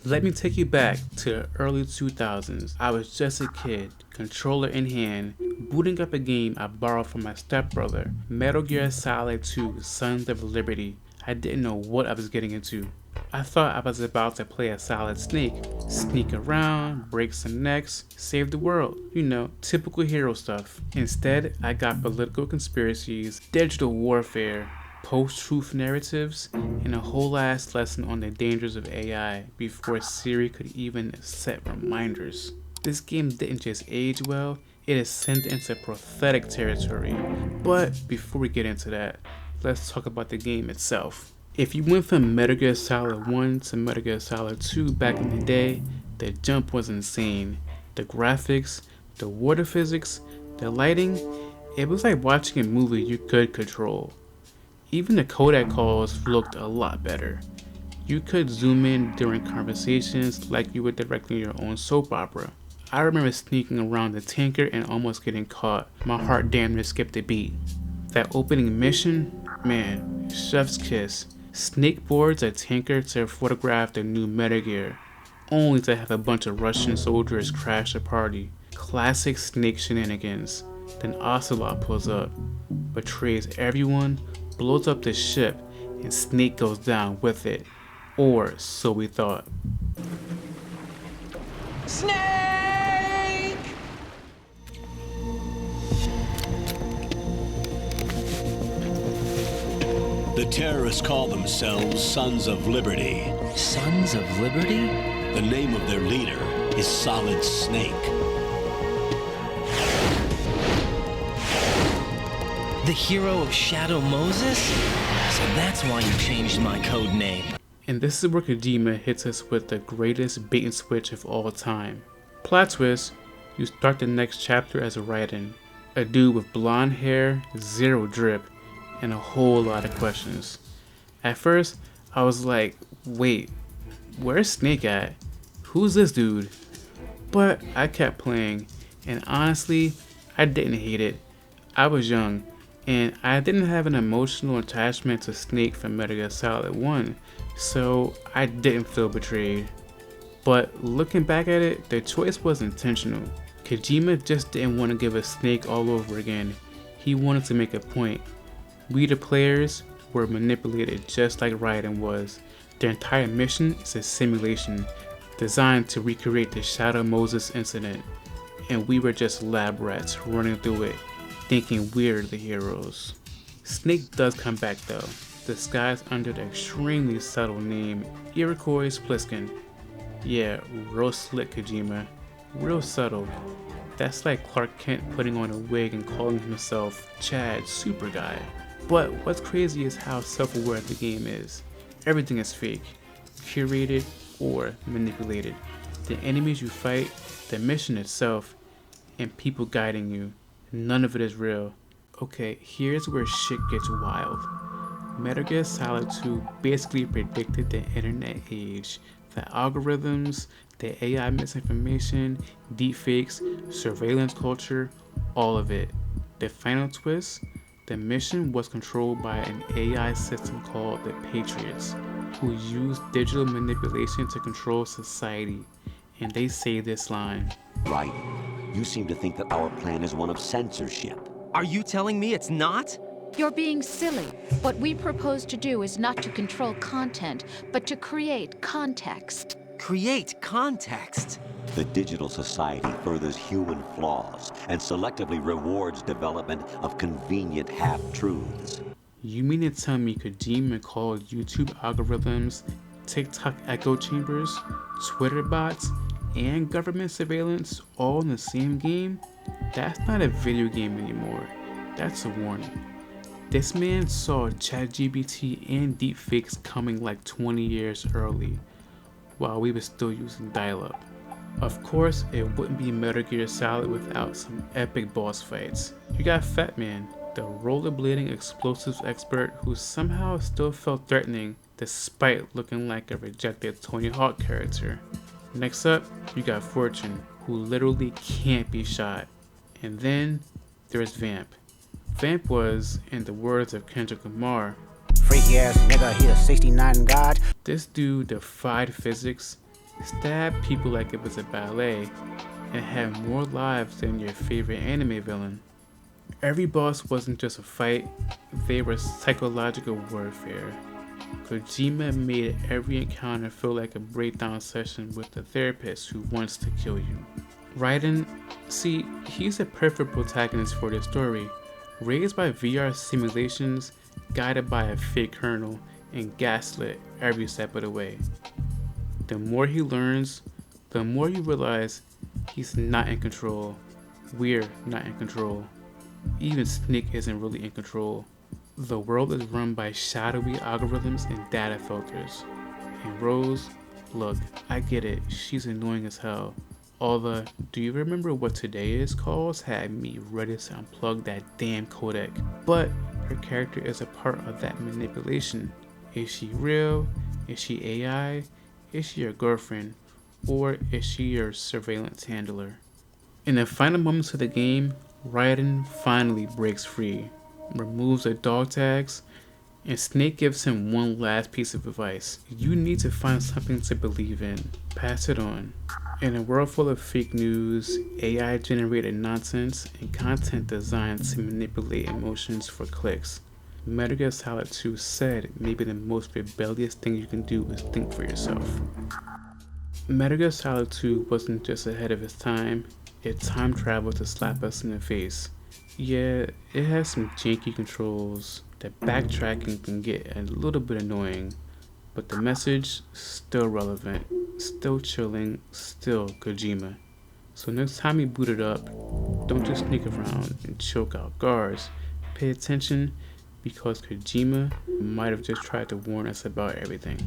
Let me take you back to the early 2000s. I was just a kid, controller in hand, booting up a game I borrowed from my stepbrother, Metal Gear Solid 2 Sons of Liberty. I didn't know what I was getting into. I thought I was about to play a Solid Snake, sneak around, break some necks, save the world. You know, typical hero stuff. Instead, I got political conspiracies, digital warfare, post-truth narratives, and a whole ass lesson on the dangers of AI before Siri could even set reminders. This game didn't just age well, it ascended into prophetic territory. But before we get into that, let's talk about the game itself. If you went from Metal Gear Solid 1 to Metal Gear Solid 2 back in the day, the jump was insane. The graphics, the water physics, the lighting, it was like watching a movie you could control. Even the codec calls looked a lot better. You could zoom in during conversations like you were directing your own soap opera. I remember sneaking around the tanker and almost getting caught. My heart damn near skipped a beat. That opening mission, man, chef's kiss. Snake boards a tanker to photograph the new Metal Gear, only to have a bunch of Russian soldiers crash the party. Classic Snake shenanigans. Then Ocelot pulls up, betrays everyone, blows up the ship, and Snake goes down with it. Or so we thought. Snake! The terrorists call themselves Sons of Liberty. Sons of Liberty? The name of their leader is Solid Snake. The hero of Shadow Moses? So that's why you changed my code name. And this is where Kojima hits us with the greatest bait and switch of all time. Plot twist, you start the next chapter as Raiden, a dude with blonde hair, zero drip, and a whole lot of questions. At first, I was like, wait, where's Snake at? Who's this dude? But I kept playing, and honestly, I didn't hate it. I was young, and I didn't have an emotional attachment to Snake from Metal Gear Solid 1, so I didn't feel betrayed. But looking back at it, the choice was intentional. Kojima just didn't want to give us Snake all over again. He wanted to make a point. We the players were manipulated just like Raiden was. The entire mission is a simulation designed to recreate the Shadow Moses incident, and we were just lab rats running through it, thinking we're the heroes. Snake does come back though, disguised under the extremely subtle name Iroquois Pliskin. Yeah, real slick Kojima, real subtle. That's like Clark Kent putting on a wig and calling himself Chad Super Guy. But what's crazy is how self-aware the game is. Everything is fake, curated, or manipulated. The enemies you fight, the mission itself, and people guiding you, none of it is real. Okay, here's where shit gets wild. Metal Gear Solid 2 basically predicted the internet age. The algorithms, the AI misinformation, deepfakes, surveillance culture, all of it. The final twist? The mission was controlled by an AI system called the Patriots, who used digital manipulation to control society. And they say this line. Right. You seem to think that our plan is one of censorship. Are you telling me it's not? You're being silly. What we propose to do is not to control content, but to create context. Create context. The digital society furthers human flaws and selectively rewards development of convenient half-truths. You mean to tell me Kojima called YouTube algorithms, TikTok echo chambers, Twitter bots, and government surveillance all in the same game? That's not a video game anymore. That's a warning. This man saw ChatGPT and deepfakes coming like 20 years early, while we were still using dial-up. Of course, it wouldn't be Metal Gear Solid without some epic boss fights. You got Fat Man, the rollerblading explosives expert who somehow still felt threatening despite looking like a rejected Tony Hawk character. Next up, you got Fortune, who literally can't be shot. And then there's Vamp. Vamp was, in the words of Kendrick Lamar, freaky ass nigga, he a 69 god. This dude defied physics, stab people like it was a ballet, and have more lives than your favorite anime villain. Every boss wasn't just a fight, they were psychological warfare. Kojima made every encounter feel like a breakdown session with a therapist who wants to kill you. Raiden, see, he's a perfect protagonist for this story. Raised by VR simulations, guided by a fake colonel, and gaslit every step of the way. The more he learns, the more you realize he's not in control. We're not in control. Even Snake isn't really in control. The world is run by shadowy algorithms and data filters. And Rose, look, I get it, she's annoying as hell. All the "do you remember what today is" calls had me ready to unplug that damn codec. But her character is a part of that manipulation. Is she real? Is she AI? Is she your girlfriend? Or is she your surveillance handler? In the final moments of the game, Raiden finally breaks free, removes the dog tags, and Snake gives him one last piece of advice. You need to find something to believe in. Pass it on. In a world full of fake news, AI generated nonsense, and content designed to manipulate emotions for clicks, Metal Gear Solid 2 said maybe the most rebellious thing you can do is think for yourself. Metal Gear Solid 2 wasn't just ahead of its time, it time traveled to slap us in the face. Yeah, it has some janky controls, the backtracking can get a little bit annoying, but the message, still relevant, still chilling, still Kojima. So next time you boot it up, don't just sneak around and choke out guards. Pay attention, because Kojima might have just tried to warn us about everything.